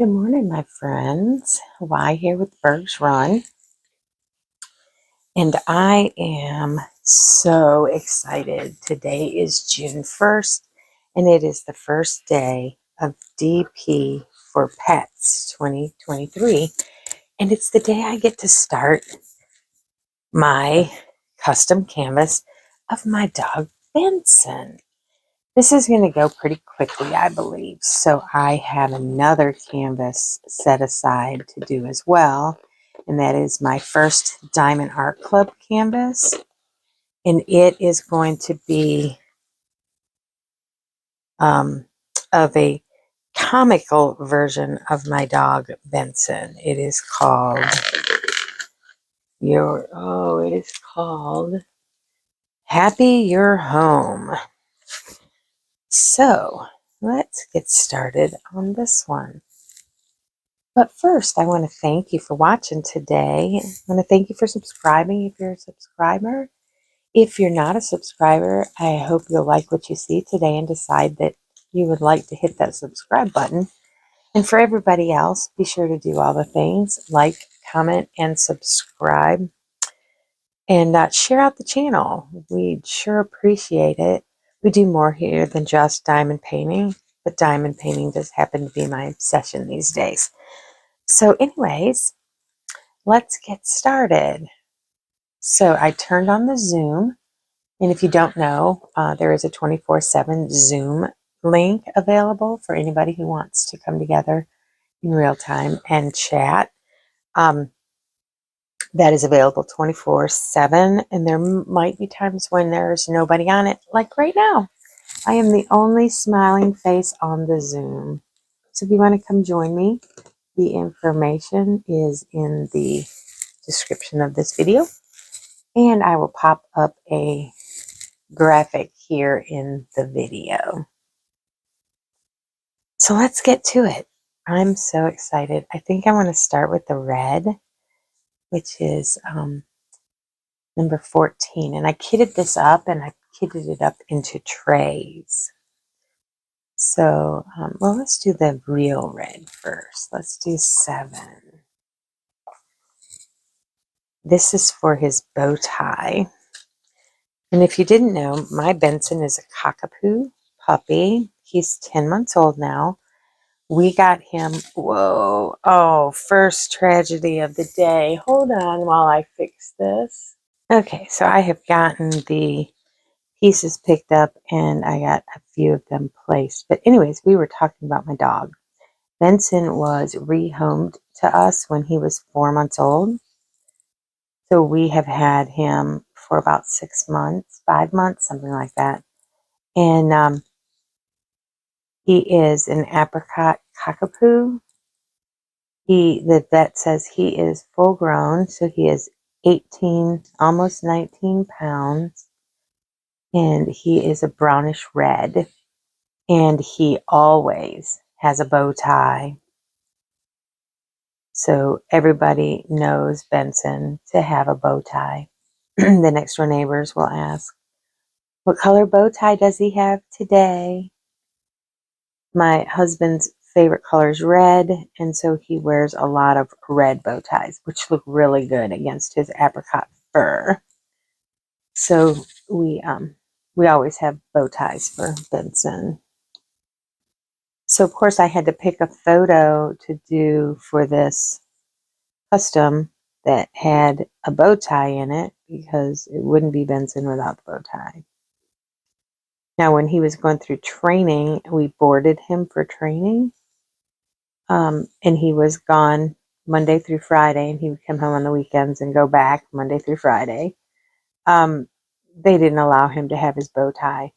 Good morning, my friends. Y here with Berg's Run. And I am so excited. Today is June 1st, and it is the first day of DP for Pets 2023. And it's the day I get to start my custom canvas of my dog, Benson. This is going to go pretty quickly, I believe. So I have another canvas set aside to do as well. And that is my first Diamond Art Club canvas. And it is going to be of a comical version of my dog, Benson. It is called Happy You're Home. So let's get started on this one. But first, I want to thank you for watching today. I want to thank you for subscribing if you're a subscriber. If you're not a subscriber, I hope you'll like what you see today and decide that you would like to hit that subscribe button. And for everybody else, be sure to do all the things, like, comment, and subscribe. And share out the channel. We'd sure appreciate it. We do more here than just diamond painting, but diamond painting does happen to be my obsession these days. So anyways, let's get started. So I turned on the Zoom, and if you don't know, there is a 24/7 Zoom link available for anybody who wants to come together in real time and chat. That is available 24/7, and there might be times when there's nobody on it, like right now. I am the only smiling face on the Zoom. So if you want to come join me, the information is in the description of this video, and I will pop up a graphic here in the video. So let's get to it. I'm so excited. I think I want to start with the red, which is number 14, and I kitted this up, and I kitted it up into trays. So, well, let's do the real red first. Let's do 7. This is for his bow tie. And if you didn't know, my Benson is a cockapoo puppy. He's 10 months old now. We got him, first tragedy of the day. Hold on while I fix this. Okay, so I have gotten the pieces picked up, and I got a few of them placed. But anyways, we were talking about my dog. Benson was rehomed to us when he was 4 months old. So we have had him for about 6 months, 5 months, something like that. And he is an apricot cockapoo. The vet says he is full grown, so he is 18, almost 19 pounds. And he is a brownish red. And he always has a bow tie. So everybody knows Benson to have a bow tie. The next door neighbors will ask, what color bow tie does he have today? My husband's favorite color is red, and so he wears a lot of red bow ties, which look really good against his apricot fur. So we always have bow ties for Benson. So of course I had to pick a photo to do for this custom that had a bow tie in it, because it wouldn't be Benson without the bow tie. Now, when he was going through training, we boarded him for training, and he was gone Monday through Friday, and he would come home on the weekends and go back Monday through Friday. They didn't allow him to have his bow tie.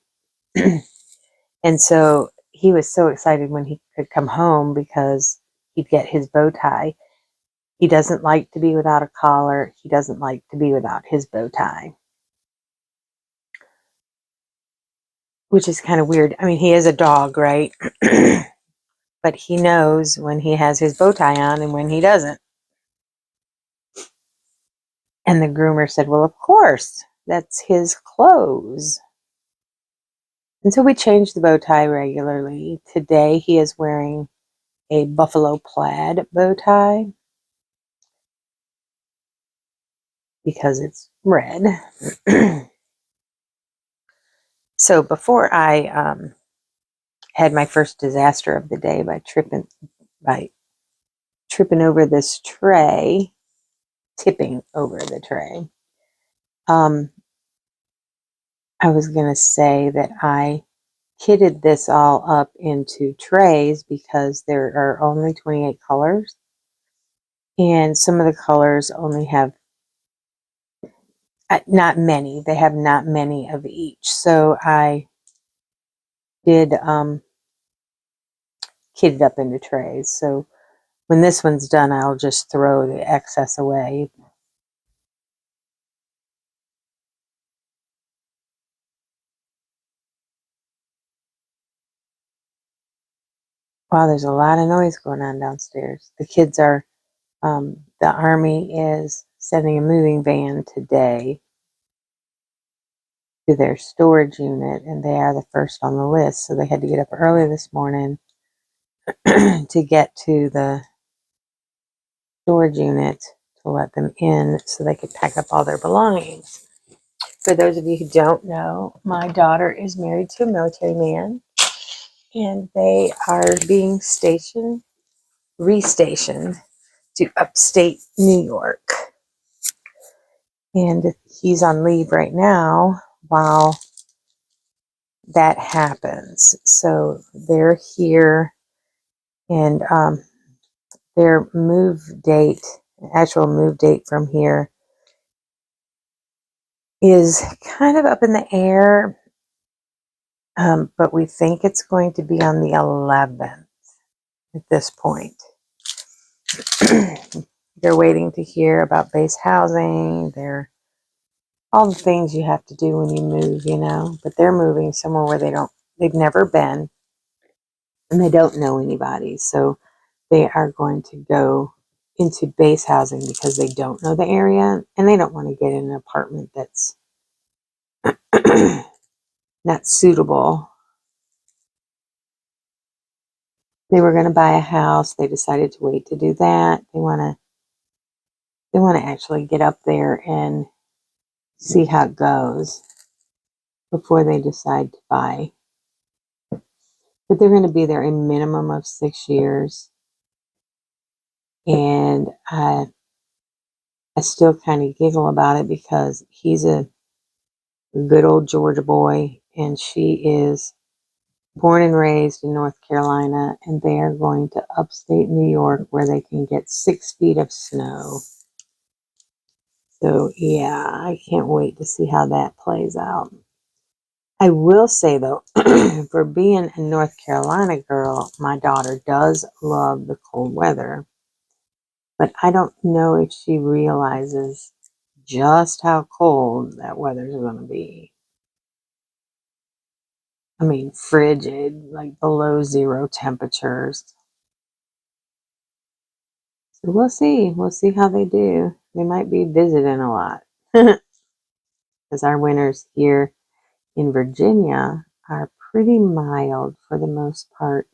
And so he was so excited when he could come home because he'd get his bow tie. He doesn't like to be without a collar. He doesn't like to be without his bow tie, which is kind of weird. I mean, he is a dog, right? But he knows when he has his bow tie on and when he doesn't. And the groomer said, well, of course, that's his clothes. And so we changed the bow tie regularly. Today he is wearing a buffalo plaid bow tie because it's red. So before I had my first disaster of the day by tripping over this tray, tipping over the tray, I was going to say that I kitted this all up into trays because there are only 28 colors, and some of the colors only have not many. They have not many of each. So I did kit it up into trays. So when this one's done, I'll just throw the excess away. Wow, there's a lot of noise going on downstairs. The kids are, the Army is sending a moving van today to their storage unit, and they are the first on the list. So they had to get up early this morning to get to the storage unit to let them in so they could pack up all their belongings. For those of you who don't know, my daughter is married to a military man, and they are being restationed to upstate New York. And he's on leave right now while that happens. So they're here, and their actual move date from here is kind of up in the air, but we think it's going to be on the 11th at this point. They're waiting to hear about base housing. They're all the things you have to do when you move, but they're moving somewhere where they've never been, and they don't know anybody. So they are going to go into base housing because they don't know the area, and they don't want to get in an apartment that's not suitable. They were going to buy a house. They decided to wait to do that. They want to actually get up there and see how it goes before they decide to buy. But they're going to be there a minimum of 6 years. And I still kind of giggle about it because he's a good old Georgia boy, and she is born and raised in North Carolina, and they are going to upstate New York where they can get 6 feet of snow. So yeah, I can't wait to see how that plays out. I will say though, for being a North Carolina girl, my daughter does love the cold weather, but I don't know if she realizes just how cold that weather's going to be. I mean, frigid, like below 0 temperatures. So we'll see. We'll see how they do. They might be visiting a lot. Because our winters here in Virginia are pretty mild for the most part.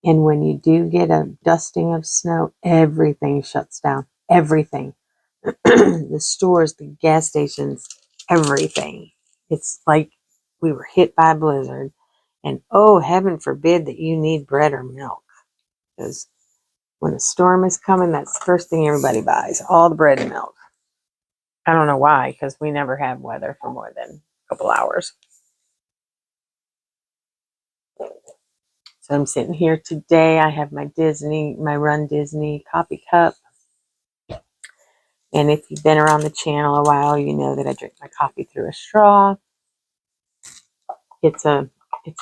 And when you do get a dusting of snow, everything shuts down. Everything. The stores, the gas stations, everything. It's like we were hit by a blizzard. And oh, heaven forbid that you need bread or milk. Because when a storm is coming, that's the first thing everybody buys. All the bread and milk. I don't know why, because we never have weather for more than a couple hours. So I'm sitting here today. I have my Run Disney coffee cup. And if you've been around the channel a while, you know that I drink my coffee through a straw. It's a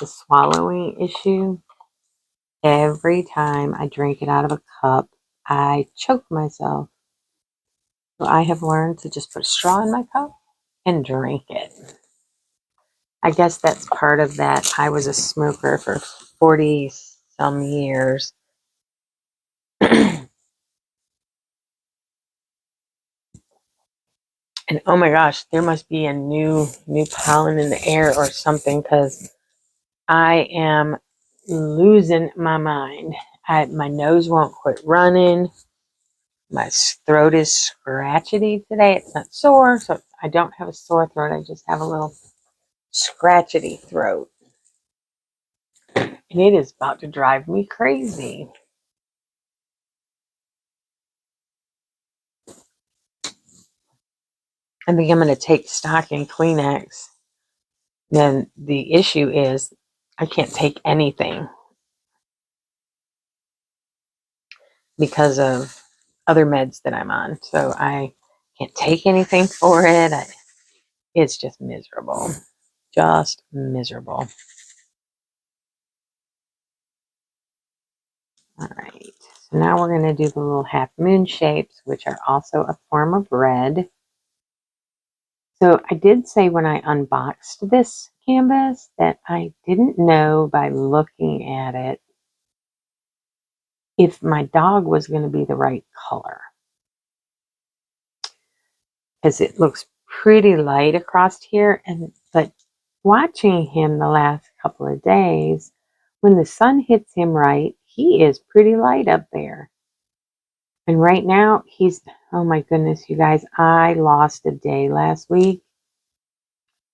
swallowing issue. Every time I drink it out of a cup, I choke myself. So I have learned to just put a straw in my cup and drink it. I guess that's part of that. I was a smoker for 40 some years. And oh my gosh, there must be a new pollen in the air or something, because I am losing my mind. My nose won't quit running. My throat is scratchety today. It's not sore, so I don't have a sore throat. I just have a little scratchety throat. And it is about to drive me crazy. I think I'm going to take stock in Kleenex. Then the issue is I can't take anything because of other meds that I'm on. So I can't take anything for it. It's just miserable. Just miserable. All right. So now we're going to do the little half moon shapes, which are also a form of red. So I did say when I unboxed this canvas that I didn't know by looking at it if my dog was going to be the right color. Because it looks pretty light across here, but watching him the last couple of days, when the sun hits him right, he is pretty light up there. And right now, oh my goodness, you guys, I lost a day last week.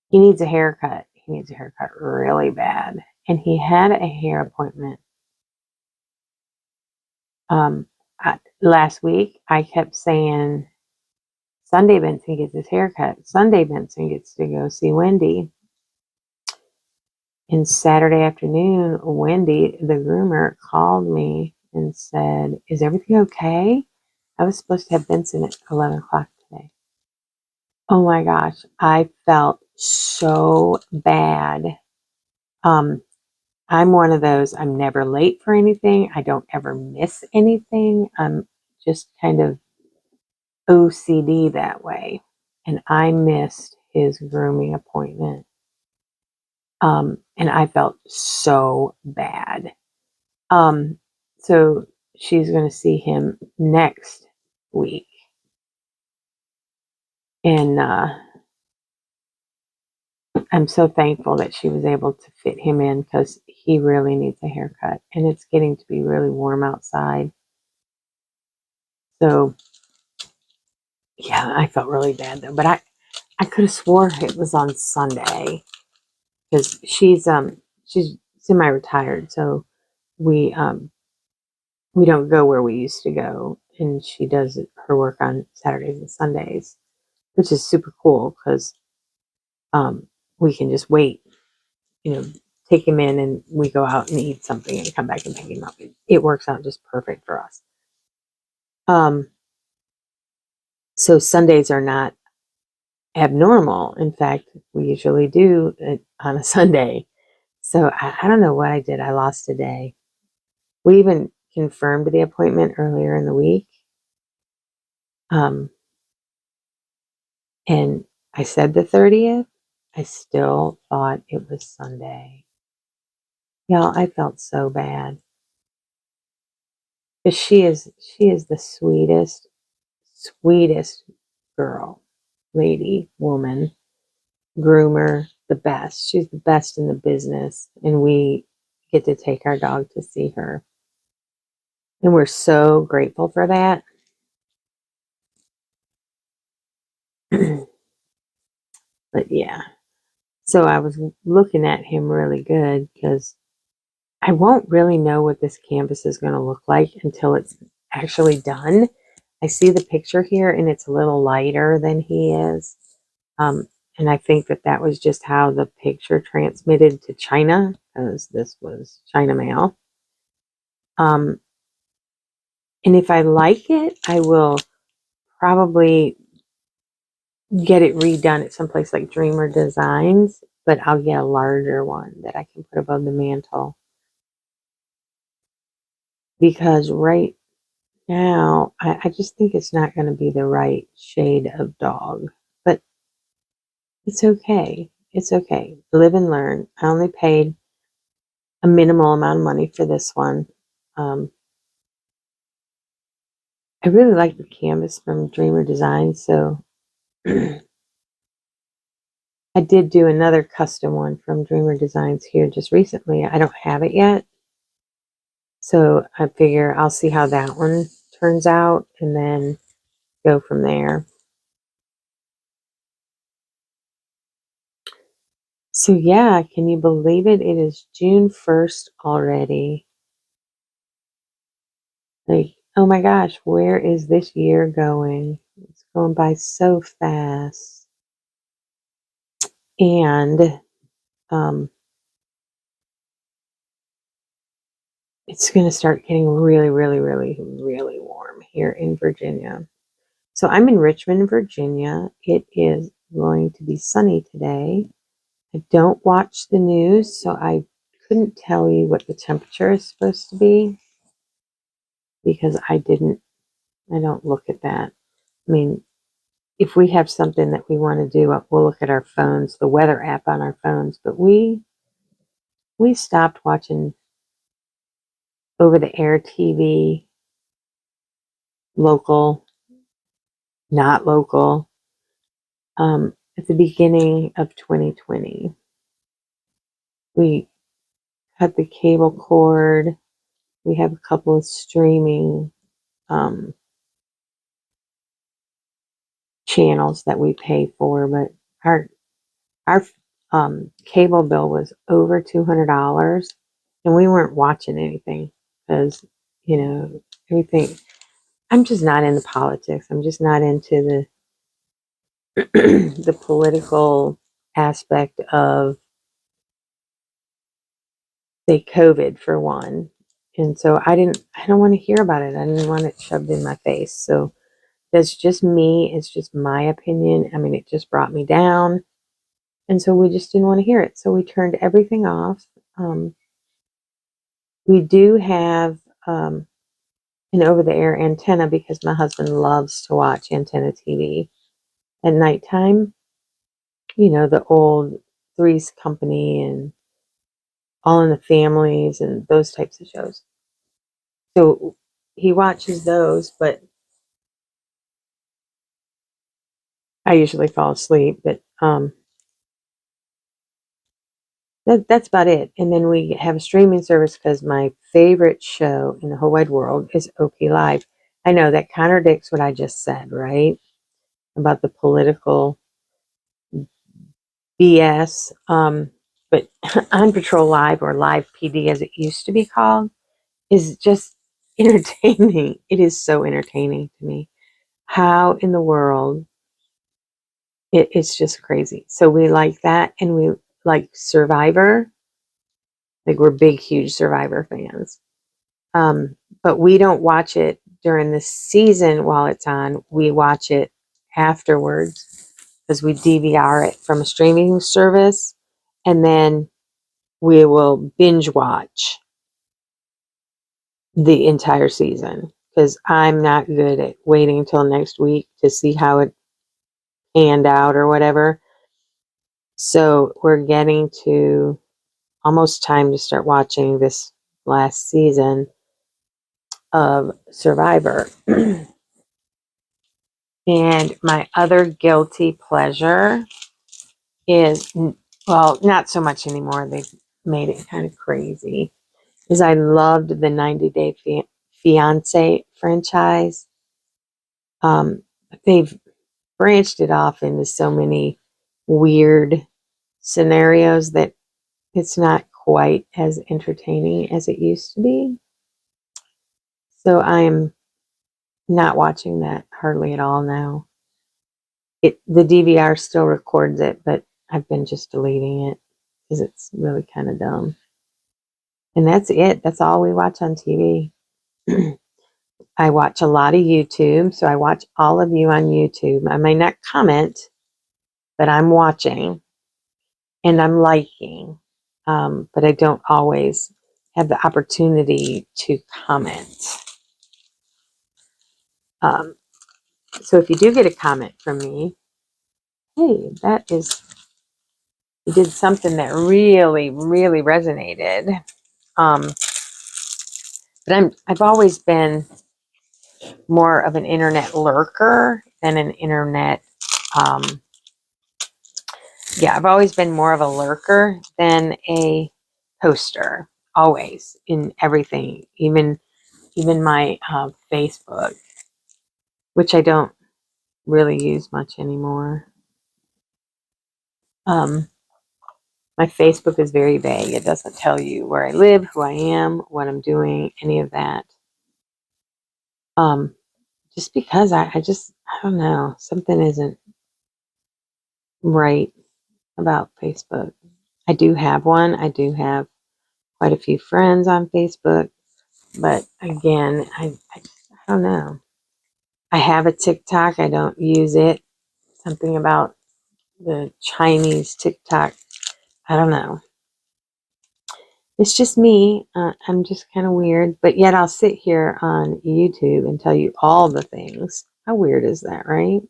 He needs a haircut. He needs a haircut really bad. And he had a hair appointment. Last week, I kept saying, Sunday Benson gets his haircut. Sunday Benson gets to go see Wendy. And Saturday afternoon, Wendy, the groomer, called me and said, is everything okay? I was supposed to have Benson at 11 o'clock today. Oh my gosh, I felt so bad. I'm one of those, I'm never late for anything. I don't ever miss anything. I'm just kind of OCD that way. And I missed his grooming appointment. And I felt so bad. So she's going to see him next week. And I'm so thankful that she was able to fit him in because he really needs a haircut. And it's getting to be really warm outside. So, yeah, I felt really bad though. But I could have swore it was on Sunday because she's semi-retired. So we don't go where we used to go. And she does her work on Saturdays and Sundays, which is super cool because we can just wait, take him in and we go out and eat something and come back and pick him up. It works out just perfect for us. So Sundays are not abnormal. In fact, we usually do it on a Sunday. So I don't know what I did. I lost a day. We even confirmed the appointment earlier in the week. And I said the 30th. I still thought it was Sunday. Y'all, I felt so bad. Because she is the sweetest girl, lady, woman, groomer, the best. She's the best in the business. And we get to take our dog to see her. And we're so grateful for that. But yeah. So I was looking at him really good because I won't really know what this canvas is going to look like until it's actually done. I see the picture here and it's a little lighter than he is. And I think that was just how the picture transmitted to China, because this was China mail. And if I like it, I will probably get it redone at someplace like Dreamer Designs, but I'll get a larger one that I can put above the mantle. Because right now, I just think it's not going to be the right shade of dog. But it's okay. It's okay. Live and learn. I only paid a minimal amount of money for this one. I really like the canvas from Dreamer Designs, so I did do another custom one from Dreamer Designs here just recently. I don't have it yet, So I figure I'll see how that one turns out and then go from there. So yeah, can you believe it? It is June 1st already. Like, oh my gosh, where is this year going? It's going by so fast. And it's going to start getting really, really, really, really warm here in Virginia. So I'm in Richmond, Virginia. It is going to be sunny today. I don't watch the news, so I couldn't tell you what the temperature is supposed to be because I don't look at that. I mean, if we have something that we want to do, we'll look at our phones, the weather app on our phones, but we stopped watching over the air TV, local, not local, at the beginning of 2020. We cut the cable cord. We have a couple of streaming channels that we pay for, but our cable bill was over $200, and we weren't watching anything because everything. I'm just not into politics. I'm just not into the the political aspect of, say, COVID for one. And so I don't want to hear about it. I didn't want it shoved in my face. So that's just me. It's just my opinion. I mean, it just brought me down. And so we just didn't want to hear it. So we turned everything off. We do have an over the air antenna because my husband loves to watch antenna TV at nighttime. The old Three's Company and All in the Families and those types of shows. So he watches those, but I usually fall asleep. But that's about it. And then we have a streaming service because my favorite show in the whole wide world is OK Live. I know that contradicts what I just said, right? About the political BS. But On Patrol Live, or Live PD as it used to be called, is just entertaining. It is so entertaining to me. How in the world? It's just crazy. So we like that, and we like Survivor. Like, we're big, huge Survivor fans. But we don't watch it during the season while it's on. We watch it afterwards because we DVR it from a streaming service, and then we will binge watch the entire season because I'm not good at waiting until next week to see how it panned out or whatever. So we're getting to almost time to start watching this last season of Survivor. And my other guilty pleasure is, well, not so much anymore. They've made it kind of crazy. Is I loved the 90 Day Fiance franchise. They've branched it off into so many weird scenarios that it's not quite as entertaining as it used to be. So I'm not watching that hardly at all now. The DVR still records it, but I've been just deleting it because it's really kind of dumb. And that's it. That's all we watch on TV. I watch a lot of YouTube, so I watch all of you on YouTube. I may not comment, but I'm watching and I'm liking, but I don't always have the opportunity to comment. So if you do get a comment from me, hey, you did something that really, really resonated. But I've always been more of an internet lurker than an internet. I've always been more of a lurker than a poster. always in everything, even my Facebook, which I don't really use much anymore. My Facebook is very vague. It doesn't tell you where I live, who I am, what I'm doing, any of that. Just because I don't know, something isn't right about Facebook. I do have one. I do have quite a few friends on Facebook, but again, I don't know. I have a TikTok. I don't use it. Something about the Chinese TikTok. I don't know. It's just me. I'm just kind of weird, but yet I'll sit here on YouTube and tell you all the things. How weird is that, right?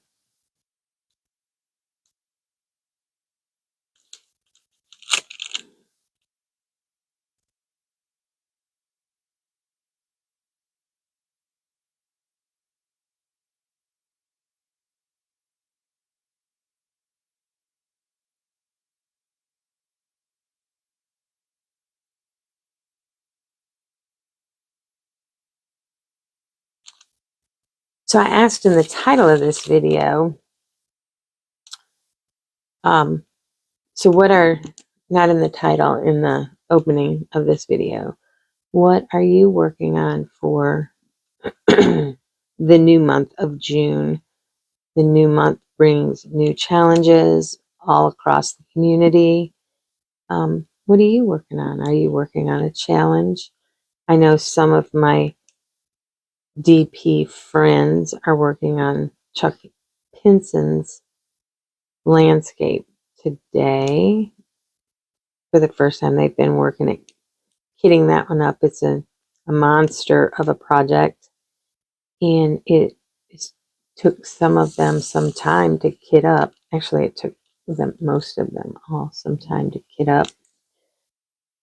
So I asked in the title of this video, so what are, not in the title, in the opening of this video, what are you working on for the new month of June? The new month brings new challenges all across the community. What are you working on? Are you working on a challenge? I know some of my DP friends are working on Chuck Pinson's landscape today. For the first time, they've been working at kitting that one up. It's a monster of a project, and it took some of them some time to kit up. Actually, it took them, most of them, all some time to kit up.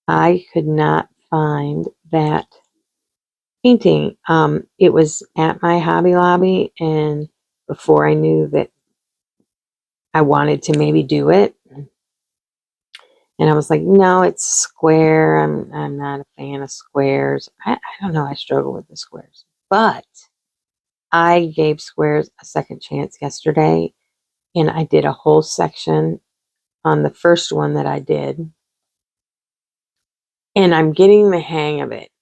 I could not find that painting. It was at my Hobby Lobby, and before I knew that I wanted to maybe do it, and I was like, no, it's square. I'm not a fan of squares. I don't know. I struggle with the squares, but I gave squares a second chance yesterday, and I did a whole section on the first one that I did, and I'm getting the hang of it.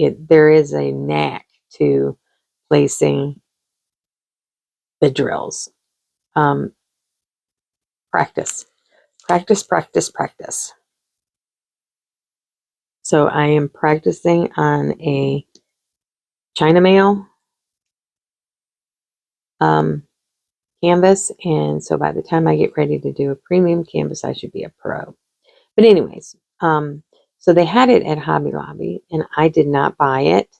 There is a knack to placing the drills. Practice, practice, practice, practice. So I am practicing on a China mail canvas, and so by the time I get ready to do a premium canvas, I should be a pro. But anyways, so they had it at Hobby Lobby, and I did not buy it.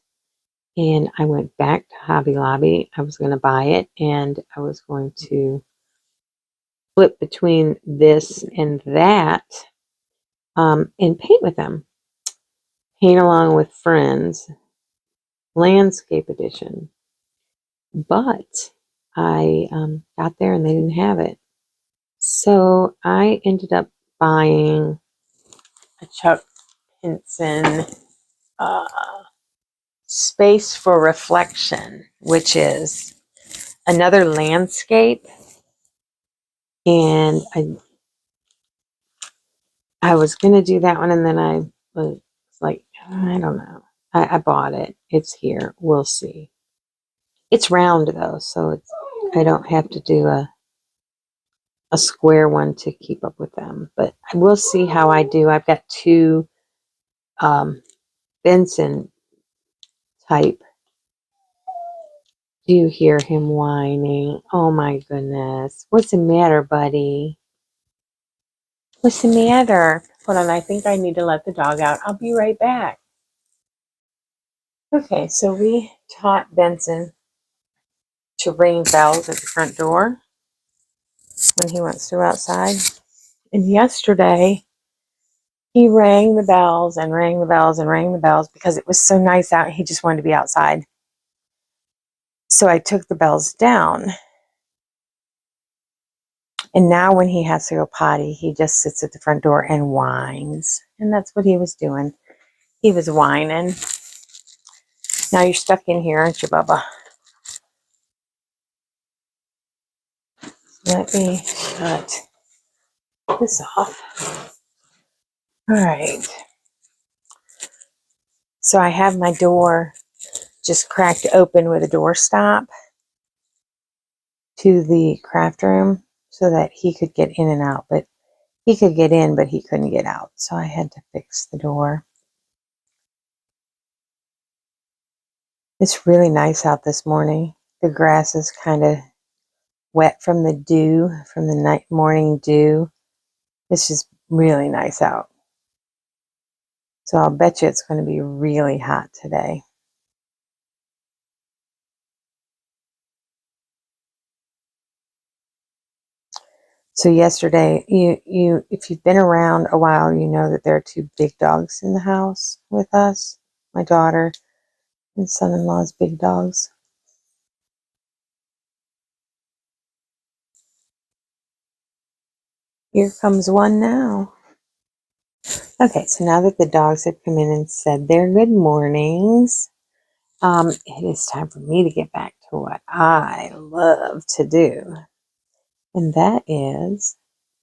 And I went back to Hobby Lobby. I was going to buy it, and I was going to flip between this and that, and paint with them. Paint along with friends, landscape edition. But I got there and they didn't have it. So I ended up buying a Chuck Pinson Space for Reflection, which is another landscape. And I was going to do that one, and then I was like, I don't know. I bought it. It's here. We'll see. It's round though, so I don't have to do a square one to keep up with them. But I will see how I do. I've got two Benson type. Do you hear him whining? Oh my goodness. What's the matter, buddy? What's the matter? Hold on, I think I need to let the dog out. I'll be right back. Okay, so we taught Benson to ring bells at the front door when he wants to outside. And yesterday, he rang the bells and rang the bells and rang the bells because it was so nice out. He just wanted to be outside. So I took the bells down. And now when he has to go potty, he just sits at the front door and whines. And that's what he was doing. He was whining. Now you're stuck in here, aren't you, Bubba? Let me shut this off. All right. So I have my door just cracked open with a door stop to the craft room so that he could get in and out. But he could get in, but he couldn't get out. So I had to fix the door. It's really nice out this morning. The grass is kind of wet from the dew, from the night morning dew. It's just really nice out. So I'll bet you it's going to be really hot today. So yesterday, if you've been around a while, you know that there are two big dogs in the house with us. My daughter and son-in-law's big dogs. Here comes one now. Okay, so now that the dogs have come in and said their good mornings, it is time for me to get back to what I love to do. And that is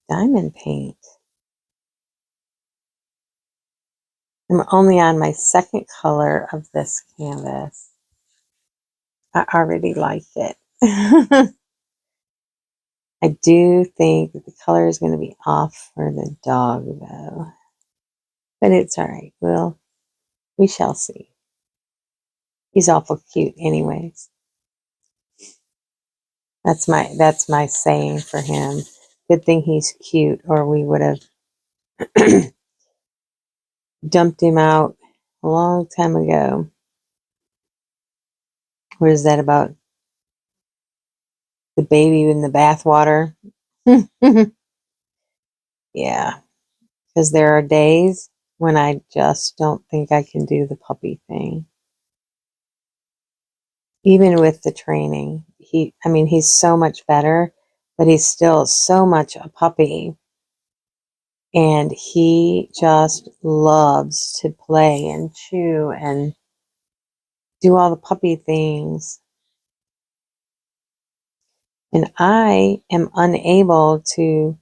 diamond paint. I'm only on my second color of this canvas. I already like it. I do think that the color is going to be off for the dog, though. But it's all right. Well, we shall see. He's awful cute anyways. That's my saying for him. Good thing he's cute, or we would have dumped him out a long time ago. What is that about? The baby in the bathwater? Yeah, because there are days when I just don't think I can do the puppy thing. Even with the training, he's so much better, but he's still so much a puppy. And he just loves to play and chew and do all the puppy things. And I am unable to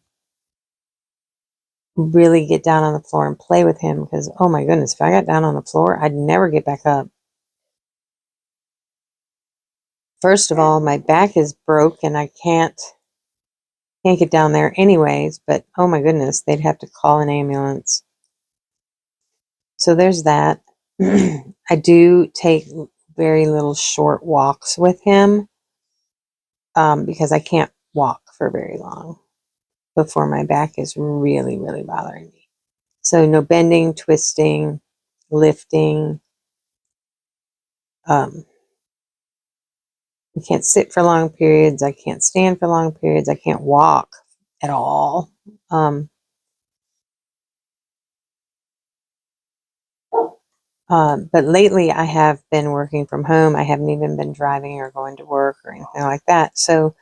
really get down on the floor and play with him because, oh my goodness, if I got down on the floor, I'd never get back up. First of all, my back is broke and I can't get down there anyways, but oh my goodness, they'd have to call an ambulance. So there's that. I do take very little short walks with him because I can't walk for very long before my back is really, really bothering me. So no bending, twisting, lifting. I can't sit for long periods. I can't stand for long periods. I can't walk at all. But lately I have been working from home. I haven't even been driving or going to work or anything like that. So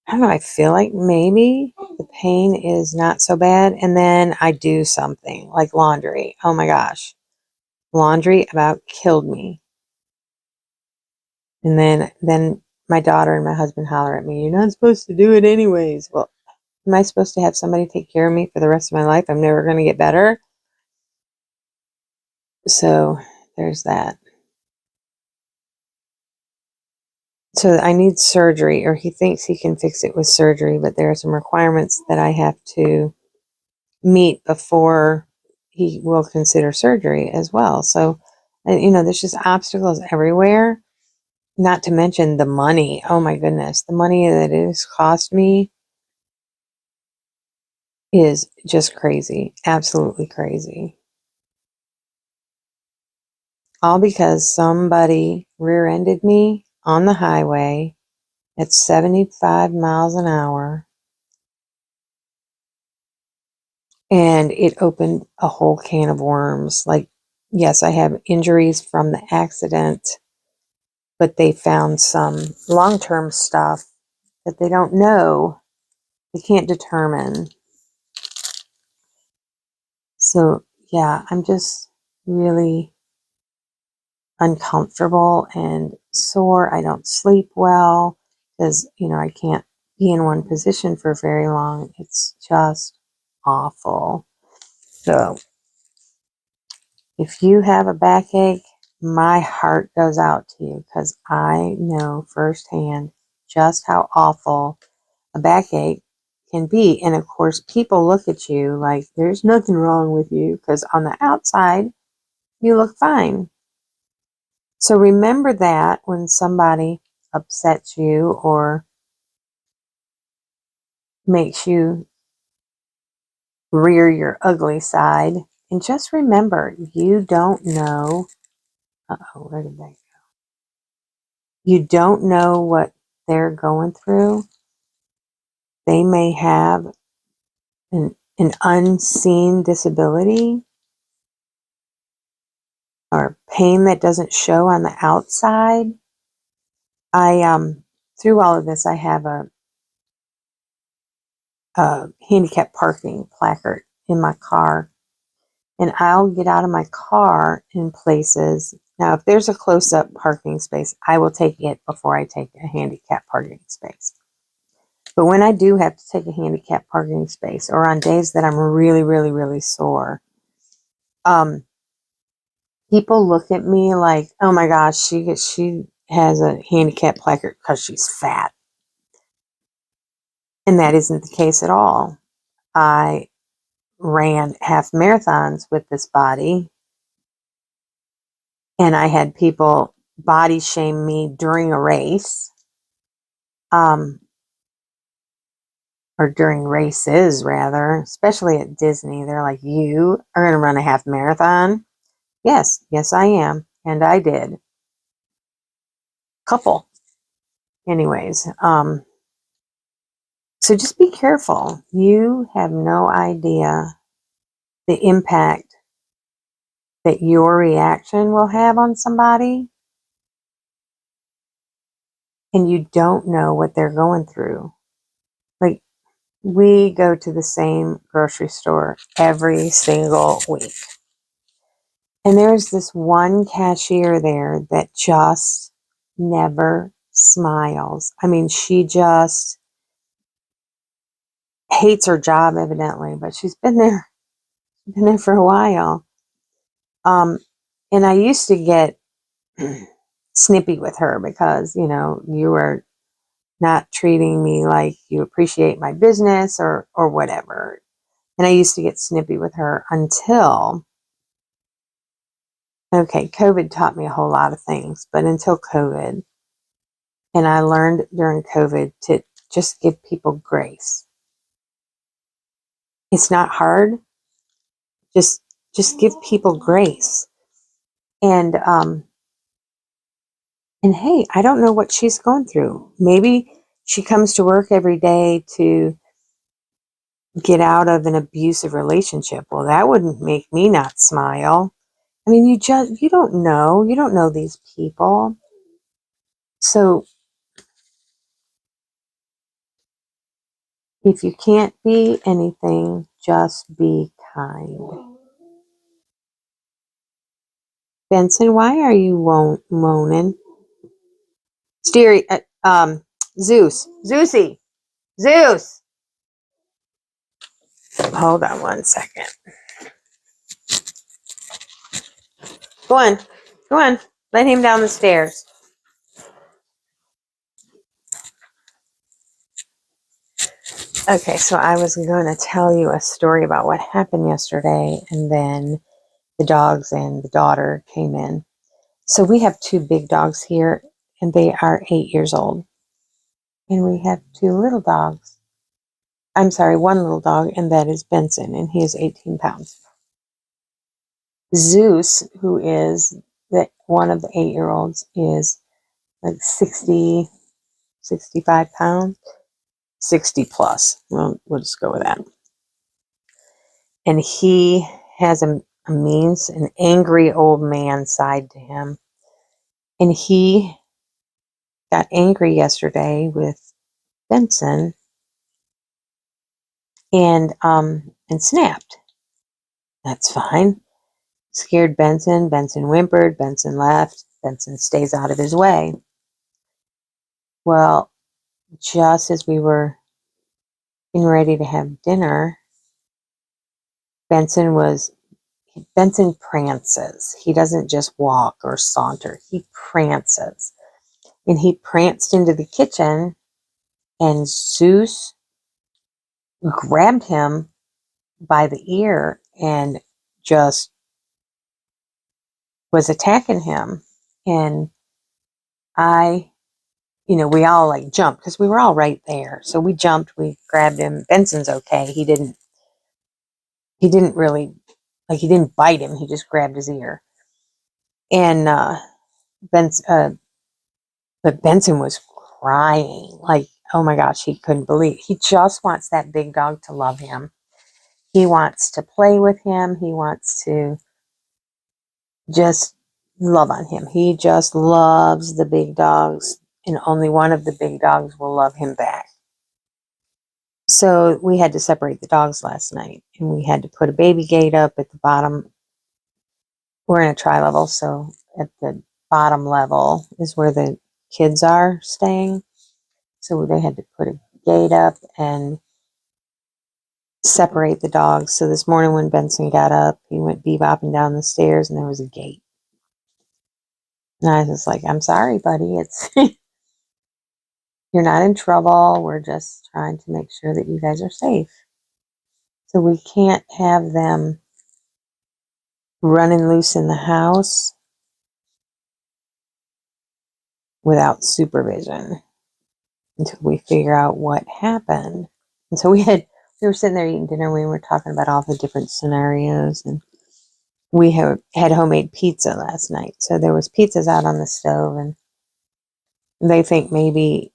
I don't know, I feel like maybe the pain is not so bad. And then I do something like laundry. Oh my gosh. Laundry about killed me. And then my daughter and my husband holler at me, "You're not supposed to do it anyways." Well, am I supposed to have somebody take care of me for the rest of my life? I'm never going to get better. So there's that. So I need surgery, or he thinks he can fix it with surgery, but there are some requirements that I have to meet before he will consider surgery as well. So, there's just obstacles everywhere, not to mention the money. Oh my goodness, the money that it has cost me is just crazy, absolutely crazy. All because somebody rear-ended me on the highway at 75 miles an hour. And it opened a whole can of worms. Like, yes, I have injuries from the accident, but they found some long-term stuff that they don't know. They can't determine. So, yeah, I'm just really uncomfortable and sore. I don't sleep well because, I can't be in one position for very long. It's just awful. So if you have a backache, my heart goes out to you because I know firsthand just how awful a backache can be. And of course, people look at you like there's nothing wrong with you because on the outside, you look fine. So remember that when somebody upsets you or makes you rear your ugly side. And just remember, you don't know. Uh-oh, where did they go? You don't know what they're going through. They may have an unseen disability or pain that doesn't show on the outside. Through all of this, I have a handicap parking placard in my car, and I'll get out of my car in places. Now, if there's a close-up parking space, I will take it before I take a handicap parking space. But when I do have to take a handicap parking space, or on days that I'm really, really, really sore, people look at me like, "Oh my gosh, she has a handicap placard because she's fat," and that isn't the case at all. I ran half marathons with this body, and I had people body shame me during a race, um, or during races rather, especially at Disney. They're like, "You are going to run a half marathon?" Yes, I am, and I did. Couple, anyways. So just be careful. You have no idea the impact that your reaction will have on somebody, and you don't know what they're going through. Like, we go to the same grocery store every single week. And there's this one cashier there that just never smiles. I mean, she just hates her job evidently, but she's been there for a while. And I used to get snippy with her because, you were not treating me like you appreciate my business or whatever. And I used to get snippy with her until, okay, COVID taught me a whole lot of things, but until COVID, and I learned during COVID to just give people grace. It's not hard. Just give people grace. And hey, I don't know what she's going through. Maybe she comes to work every day to get out of an abusive relationship. Well, that wouldn't make me not smile. I mean, you don't know. You don't know these people. So if you can't be anything, just be kind. Benson, why are you moaning? Steery, Zeus, Zeus. Hold on one second. Go on. Let him down the stairs. Okay, so I was going to tell you a story about what happened yesterday, and then the dogs and the daughter came in. So we have two big dogs here, and they are 8 years old. And we have two little dogs. I'm sorry, one little dog, and that is Benson, and he is 18 pounds. Zeus, who is one of the 8-year-olds, is like 60, 65 pounds, 60 plus. Well, we'll just go with that. And he has a mean, an angry old man side to him. And he got angry yesterday with Benson and snapped. That's fine. Scared Benson. Benson whimpered. Benson left. Benson stays out of his way. Well, just as we were getting ready to have dinner, Benson prances. He doesn't just walk or saunter. He prances. And he pranced into the kitchen, and Zeus grabbed him by the ear and just was attacking him. And we all like jumped because we were all right there. So we jumped, we grabbed him. Benson's okay. He didn't really, like, he didn't bite him. He just grabbed his ear. And but Benson was crying. Like, oh my gosh, he couldn't believe. He just wants that big dog to love him. He wants to play with him. He wants to just love on him. He just loves the big dogs, and only one of the big dogs will love him back. So we had to separate the dogs last night, and we had to put a baby gate up at the bottom. We're in a tri-level, so at the bottom level is where the kids are staying. So they had to put a gate up and separate the dogs. So this morning when Benson got up, he went bebopping down the stairs, and there was a gate. And I was like, I'm sorry, buddy. It's you're not in trouble. We're just trying to make sure that you guys are safe. So we can't have them running loose in the house without supervision until we figure out what happened. And so we were sitting there eating dinner. We were talking about all the different scenarios, and we had homemade pizza last night. So there was pizzas out on the stove, and they think maybe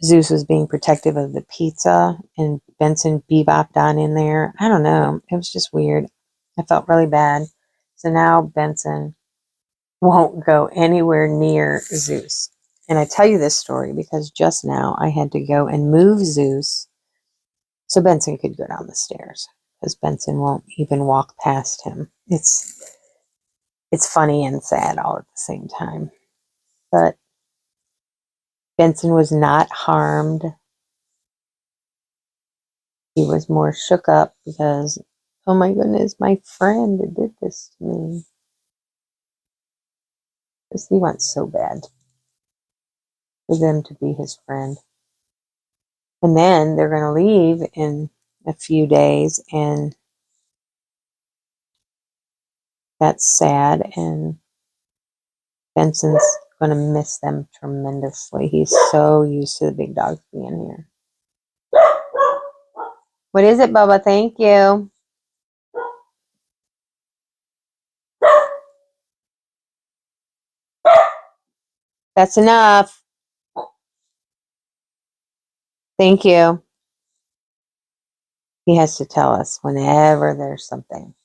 Zeus was being protective of the pizza, and Benson bebopped on in there. I don't know. It was just weird. I felt really bad. So now Benson won't go anywhere near Zeus. And I tell you this story because just now I had to go and move Zeus so Benson could go down the stairs, because Benson won't even walk past him. It's funny and sad all at the same time. But Benson was not harmed. He was more shook up because, oh my goodness, my friend did this to me. Because he wants so bad for them to be his friend. And then they're going to leave in a few days, and that's sad. And Benson's going to miss them tremendously. He's so used to the big dogs being here. What is it, Bubba? Thank you. That's enough. Thank you. He has to tell us whenever there's something.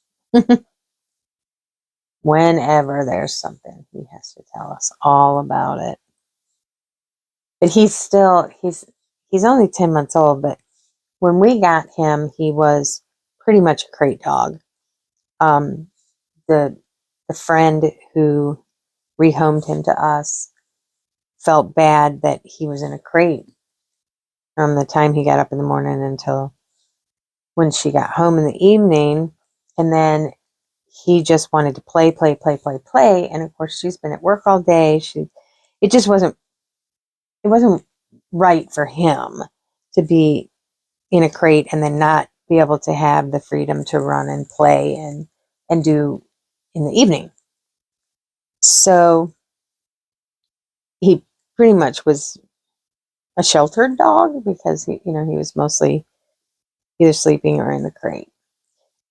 Whenever there's something, he has to tell us all about it. But he's only 10 months old, but when we got him, he was pretty much a crate dog. The friend who rehomed him to us felt bad that he was in a crate from the time he got up in the morning until when she got home in the evening. And then he just wanted to play. And of course, she's been at work all day. It wasn't right for him to be in a crate and then not be able to have the freedom to run and play and do in the evening. So he pretty much was a sheltered dog because he was mostly either sleeping or in the crate.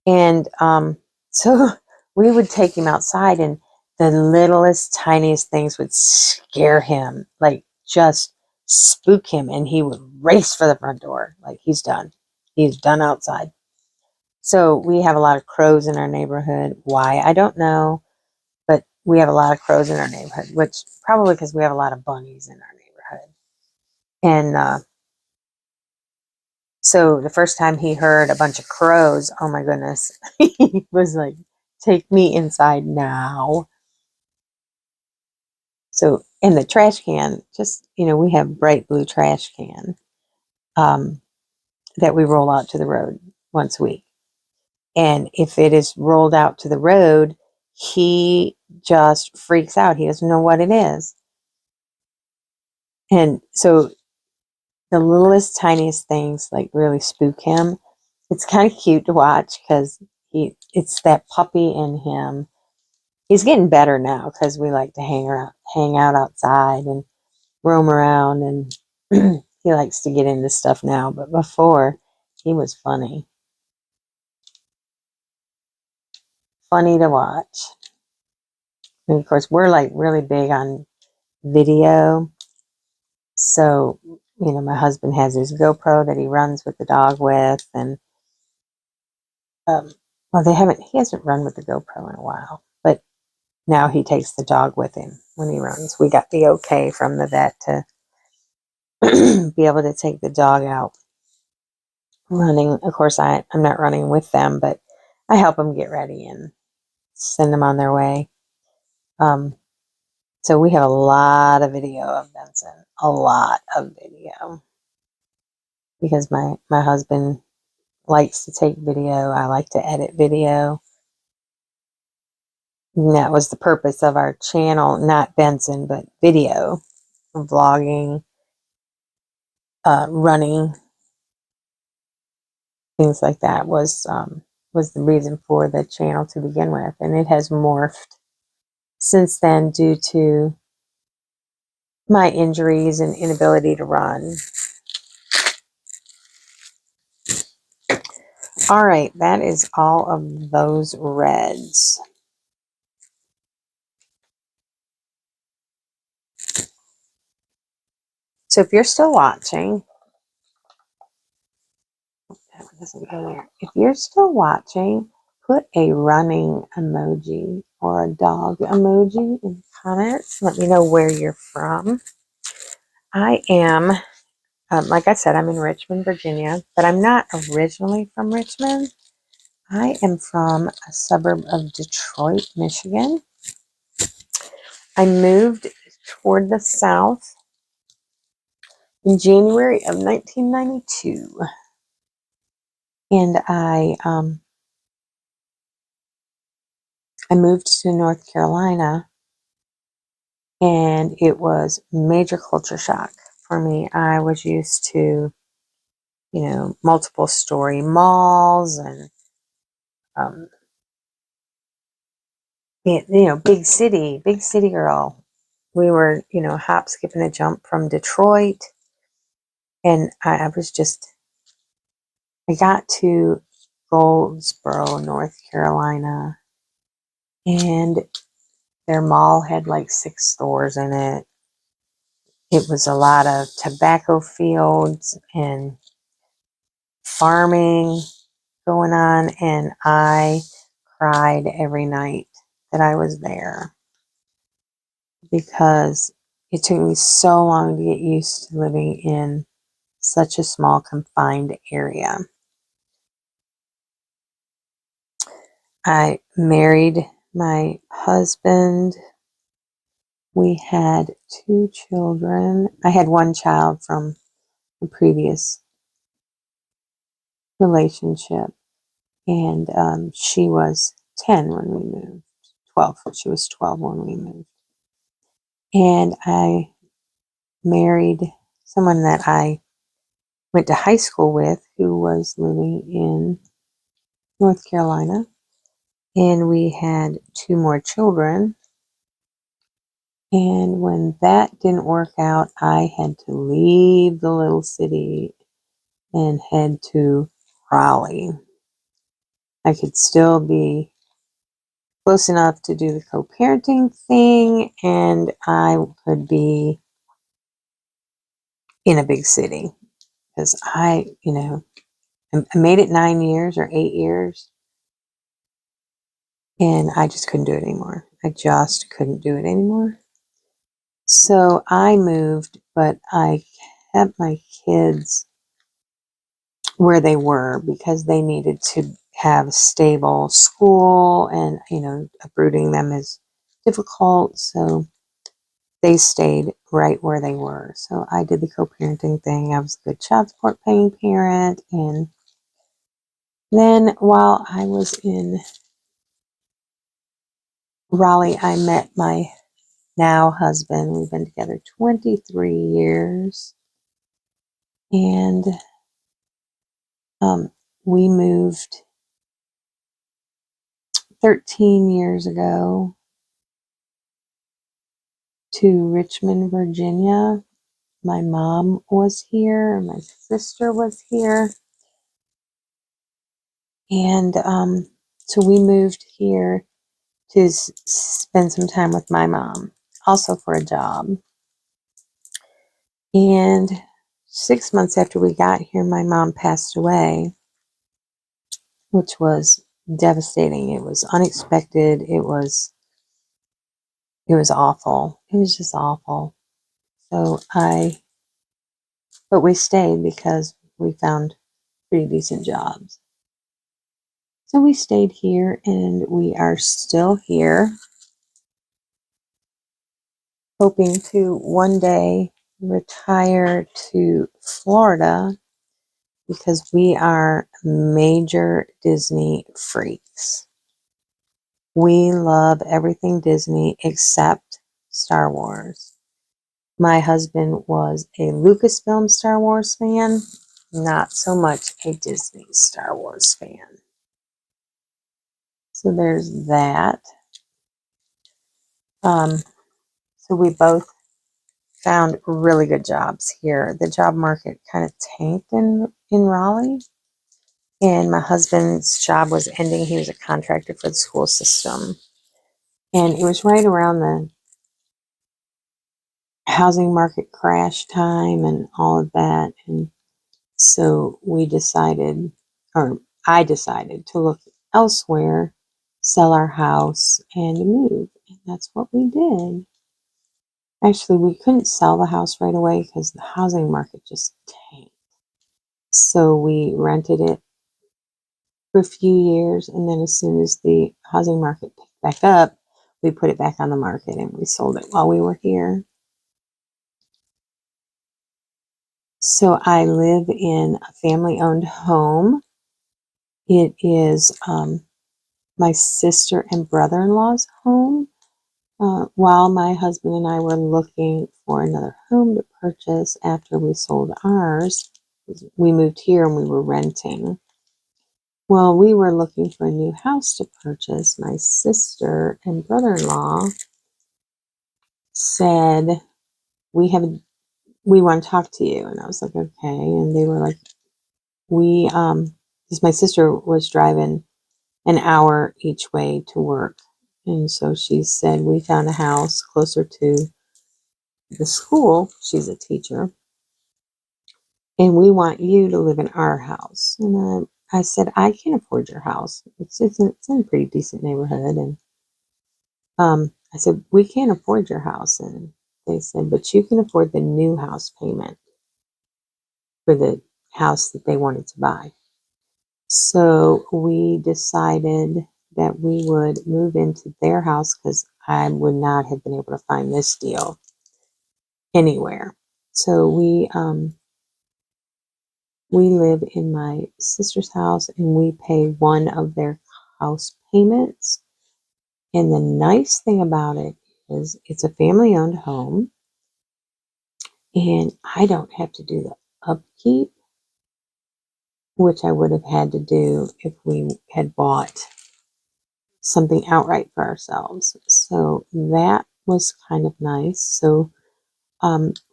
And so we would take him outside, and the littlest, tiniest things would scare him, like just spook him, and he would race for the front door like he's done. He's done outside. So we have a lot of crows in our neighborhood. Why? I don't know. But we have a lot of crows in our neighborhood, which probably because we have a lot of bunnies in our neighborhood. And so the first time he heard a bunch of crows, oh my goodness, he was like Take me inside now. So, in the trash can, just, we have bright blue trash can that we roll out to the road once a week. And if it is rolled out to the road, he just freaks out. He doesn't know what it is. And so the littlest, tiniest things like really spook him. It's kind of cute to watch because it's that puppy in him. He's getting better now because we like to hang out outside and roam around, and he likes to get into stuff now. But before, he was funny to watch. And of course, we're like really big on video. So, my husband has his GoPro that he runs with the dog with, and well, he hasn't run with the GoPro in a while, but now he takes the dog with him when he runs. We got the okay from the vet to be able to take the dog out running. Of course, I'm not running with them, but I help them get ready and send them on their way. So we have a lot of video of Benson, a lot of video, because my husband likes to take video. I like to edit video. And that was the purpose of our channel, not Benson, but video, vlogging, running, things like that was the reason for the channel to begin with. And it has morphed since then due to my injuries and inability to run. All right, that is all of those reds. So if you're still watching, that one doesn't go there. If you're still watching, put a running emoji or a dog emoji in the comments. Let me know where you're from. I am, like I said, I'm in Richmond, Virginia, but I'm not originally from Richmond. I am from a suburb of Detroit, Michigan. I moved toward the south in January of 1992. And I moved to North Carolina, and it was major culture shock for me. I was used to, multiple story malls and, big city girl. We were, hop, skip, and a jump from Detroit. And I got to Goldsboro, North Carolina, and their mall had like 6 stores in it. It was a lot of tobacco fields and farming going on, and I cried every night that I was there because it took me so long to get used to living in such a small, confined area. I married my husband. We had 2 children. I had 1 child from a previous relationship, and she was 10 when we moved. 12. She was 12 when we moved. And I married someone that I went to high school with who was living in North Carolina. And we had 2 more children. And when that didn't work out, I had to leave the little city and head to Raleigh. I could still be close enough to do the co-parenting thing, and I could be in a big city, because I made it 9 years or 8 years, and I just couldn't do it anymore. I just couldn't do it anymore. So I moved, but I kept my kids where they were because they needed to have a stable school, and uprooting them is difficult, so they stayed right where they were. So I did the co-parenting thing. I was a good child support paying parent. And then while I was in Raleigh, I met my now husband. We've been together 23 years. And we moved 13 years ago to Richmond, Virginia. My mom was here, my sister was here, and so we moved here to spend some time with my mom, also for a job. And 6 months after we got here, my mom passed away, which was devastating. It was unexpected. It was awful. It was just awful. But we stayed because we found pretty decent jobs. So we stayed here, and we are still here, hoping to one day retire to Florida because we are major Disney freaks. We love everything Disney except Star Wars. My husband was a Lucasfilm Star Wars fan, not so much a Disney Star Wars fan. So there's that. So we both found really good jobs here. The job market kind of tanked in Raleigh, and my husband's job was ending. He was a contractor for the school system, and it was right around the housing market crash time and all of that. And so I decided to look elsewhere, sell our house, and move. And that's what we did. Actually, we couldn't sell the house right away because the housing market just tanked. So we rented it for a few years, and then as soon as the housing market picked back up, we put it back on the market and we sold it while we were here. So I live in a family-owned home. It is my sister and brother-in-law's home. While my husband and I were looking for another home to purchase after we sold ours, we moved here and we were renting. Well, we were looking for a new house to purchase. My sister and brother-in-law said, we want to talk to you. And I was like, okay. And they were like, because my sister was driving an hour each way to work. And so she said, we found a house closer to the school. She's a teacher. And we want you to live in our house. And I said, I can afford your house. It's in a pretty decent neighborhood. And I said, we can't afford your house. And they said, but you can afford the new house payment for the house that they wanted to buy. So we decided that we would move into their house because I would not have been able to find this deal anywhere. So we live in my sister's house, and we pay one of their house payments. And the nice thing about it is it's a family-owned home, and I don't have to do the upkeep, which I would have had to do if we had bought something outright for ourselves. So that was kind of nice. So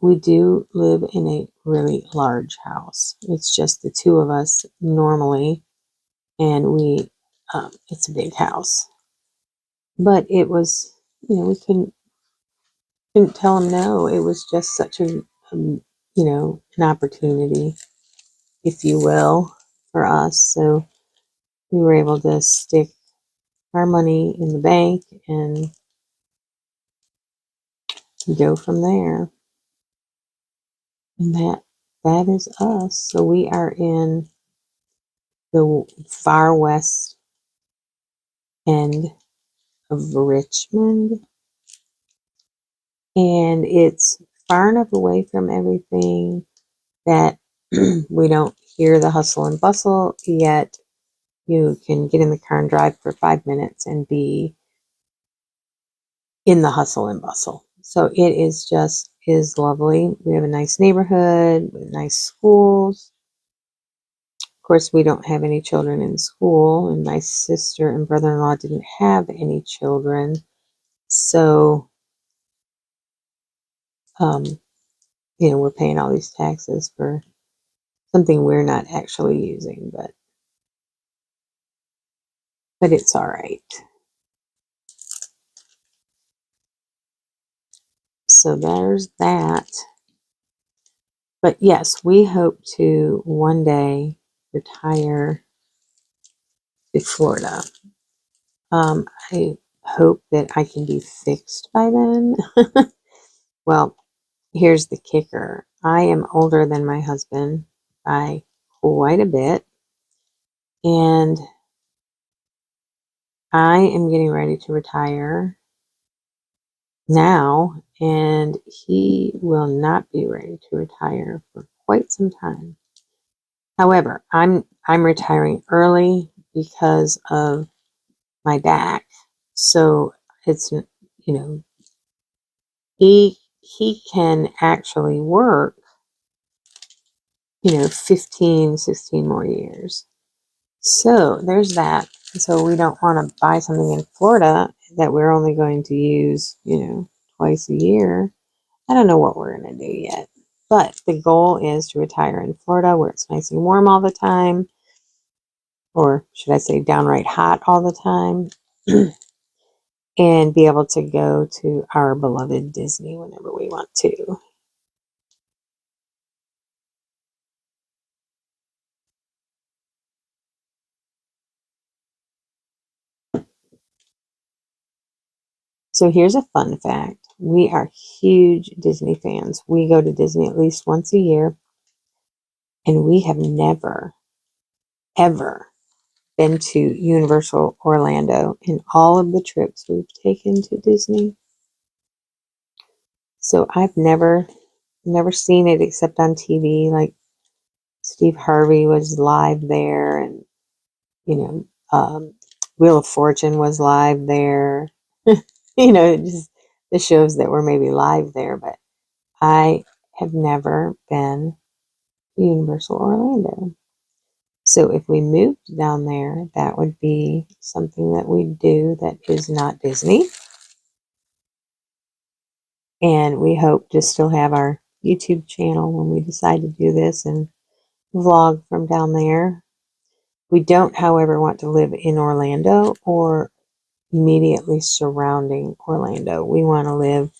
we do live in a really large house. It's just the two of us normally, and it's a big house. But it was, we couldn't tell them no. It was just such an opportunity, if you will, for us. So we were able to stick our money in the bank and go from there. And that is us. So we are in the far west end of Richmond, and it's far enough away from everything that we don't hear the hustle and bustle, yet you can get in the car and drive for 5 minutes and be in the hustle and bustle. So it is lovely. We have a nice neighborhood with nice schools. Of course, we don't have any children in school, and my sister and brother-in-law didn't have any children. So, we're paying all these taxes for something we're not actually using, but it's all right. So there's that. But yes, we hope to one day retire to Florida. I hope that I can be fixed by then. Well, here's the kicker. I am older than my husband by quite a bit, and I am getting ready to retire now, and he will not be ready to retire for quite some time. However, I'm retiring early because of my back. So it's, he can actually work, 15, 16 more years. So there's that. So we don't want to buy something in Florida that we're only going to use, twice a year. I don't know what we're going to do yet. But the goal is to retire in Florida where it's nice and warm all the time. Or should I say downright hot all the time. And be able to go to our beloved Disney whenever we want to. So here's a fun fact. We are huge Disney fans. We go to Disney at least once a year, and we have never, ever been to Universal Orlando in all of the trips we've taken to Disney. So I've never seen it except on TV. Like Steve Harvey was live there, and Wheel of Fortune was live there. Just the shows that were maybe live there, but I have never been to Universal Orlando. So if we moved down there, that would be something that we do that is not Disney. And we hope to still have our YouTube channel when we decide to do this and vlog from down there. We don't, however, want to live in Orlando or immediately surrounding Orlando. We want to live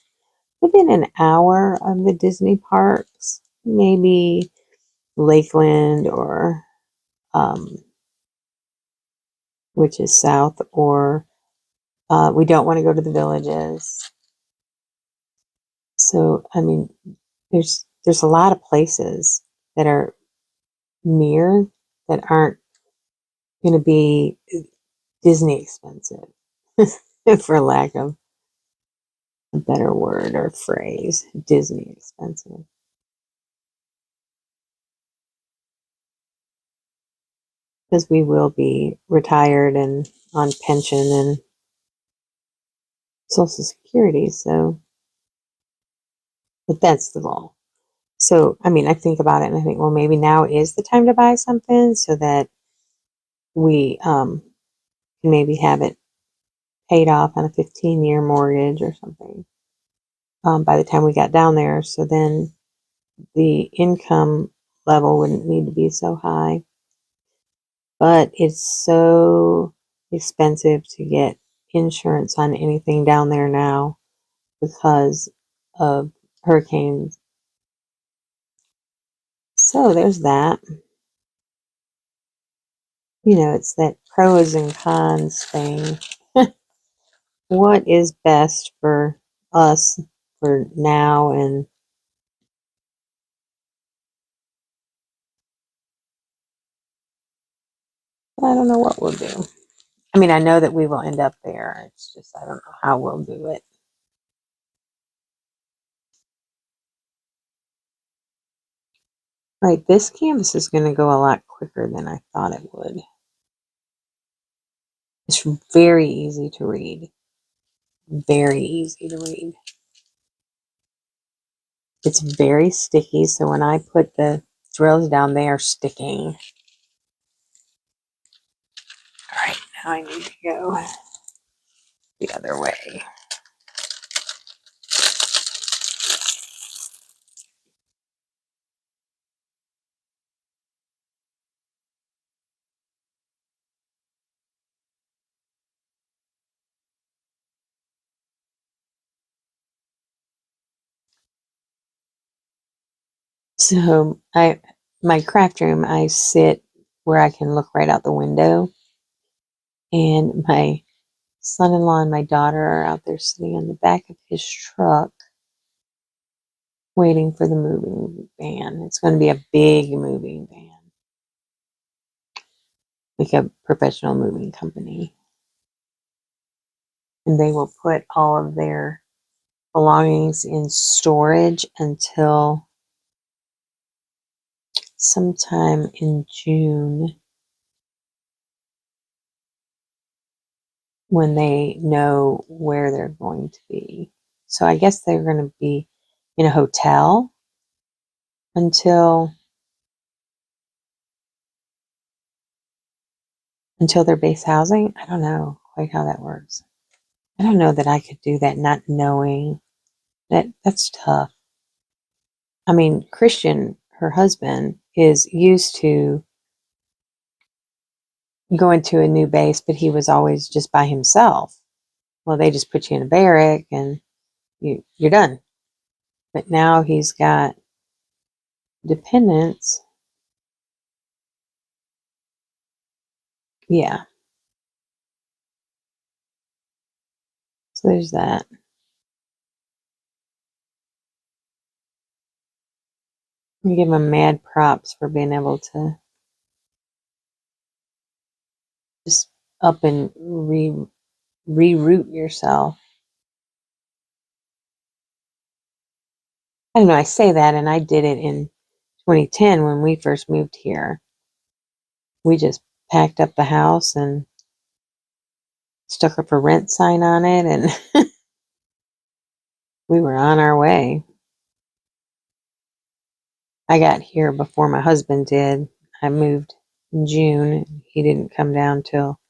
within an hour of the Disney parks, maybe Lakeland or which is south, or we don't want to go to the villages. So there's a lot of places that are near that aren't going to be Disney expensive, for lack of a better word or phrase. Disney expensive. Because we will be retired and on pension and Social Security. So, but that's the goal. So, I think about it and I think, well, maybe now is the time to buy something so that we can maybe have it paid off on a 15-year mortgage or something by the time we got down there. So then the income level wouldn't need to be so high. But it's so expensive to get insurance on anything down there now because of hurricanes. So there's that. It's that pros and cons thing. What is best for us for now and I don't know what we'll do. I mean, I know that we will end up there. It's just, I don't know how we'll do it. Right, this canvas is going to go a lot quicker than I thought it would. It's very easy to read. Very easy to read. It's very sticky, so when I put the drills down, they are sticking. All right, now I need to go the other way. So my craft room, I sit where I can look right out the window, and my son-in-law and my daughter are out there sitting in the back of his truck waiting for the moving van. It's going to be a big moving van, like a professional moving company. And they will put all of their belongings in storage until sometime in June, when they know where they're going to be. So I guess they're going to be in a hotel until their base housing. I don't know quite how that works. I don't know that I could do that not knowing. That's tough. I mean, Christian, her husband, is used to going to a new base, but he was always just by himself. Well, they just put you in a barrack and you're done. But now he's got dependents. Yeah. So there's that. I give him mad props for being able to just up and reroute yourself. I don't know, I say that, and I did it in 2010 when we first moved here. We just packed up the house and stuck a for rent sign on it, and we were on our way. I got here before my husband did. I moved in June. He didn't come down till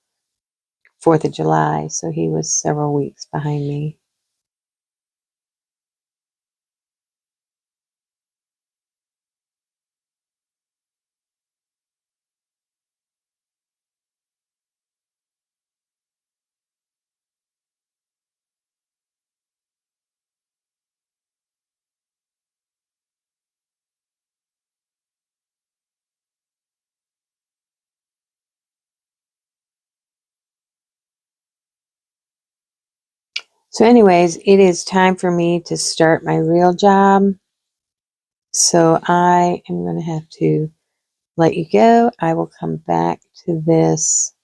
4th of July, so he was several weeks behind me. So anyways, it is time for me to start my real job. So I am going to have to let you go. I will come back to this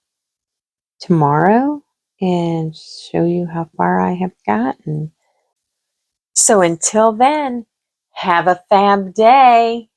tomorrow and show you how far I have gotten. So until then, have a fab day.